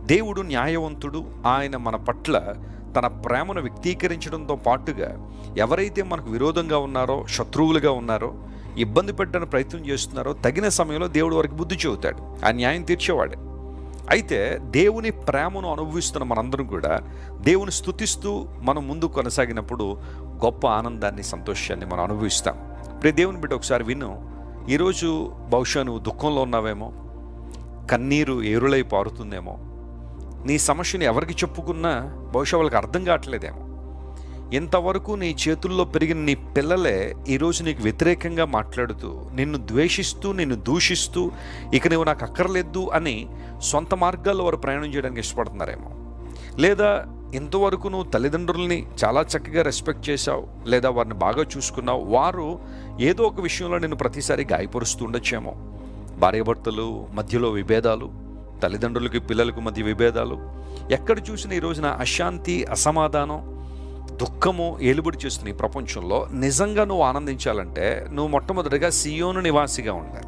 దేవుడు న్యాయవంతుడు. ఆయన మన పట్ల తన ప్రేమను వ్యక్తీకరించడంతో పాటుగా ఎవరైతే మనకు విరోధంగా ఉన్నారో, శత్రువులుగా ఉన్నారో, ఇబ్బంది పెట్టడానికి ప్రయత్నం చేస్తున్నారో తగిన సమయంలో దేవుడు వారికి బుద్ధి చెబుతాడు. ఆ న్యాయం తీర్చేవాడే. అయితే దేవుని ప్రేమను అనుభవిస్తున్న మనందరం కూడా దేవుని స్తుతిస్తూ మనం ముందు కొనసాగినప్పుడు గొప్ప ఆనందాన్ని, సంతోషాన్ని మనం అనుభవిస్తాం. దేవుని బిడ్డ ఒకసారి విను. ఈరోజు బహుశా నువ్వు దుఃఖంలో ఉన్నావేమో, కన్నీరు ఏరులై పారుతుందేమో, నీ సమస్యను ఎవరికి చెప్పుకున్నా బహుశా వాళ్ళకి అర్థం కావట్లేదేమో. ఇంతవరకు నీ చేతుల్లో పెరిగిన నీ పిల్లలే ఈరోజు నీకు వ్యతిరేకంగా మాట్లాడుతూ, నిన్ను ద్వేషిస్తూ, నిన్ను దూషిస్తూ, ఇక నువ్వు నాకు అక్కర్లేదు అని సొంత మార్గాల్లో వారు ప్రయాణం చేయడానికి ఇష్టపడుతున్నారేమో. లేదా ఇంతవరకు నువ్వు తల్లిదండ్రుల్ని చాలా చక్కగా రెస్పెక్ట్ చేశావు, లేదా వారిని బాగా చూసుకున్నావు, వారు ఏదో ఒక విషయంలో నిన్ను ప్రతిసారి గాయపరుస్తూ ఉండొచ్చేమో. భార్యాభర్తలు మధ్యలో విభేదాలు, తల్లిదండ్రులకి పిల్లలకు మధ్య విభేదాలు, ఎక్కడ చూసిన ఈ రోజున అశాంతి, అసమాధానం, దుఃఖము ఏలుబడి చేస్తున్న ఈ ప్రపంచంలో నిజంగా నువ్వు ఆనందించాలంటే నువ్వు మొట్టమొదటిగా సియోను నివాసిగా ఉండాలి.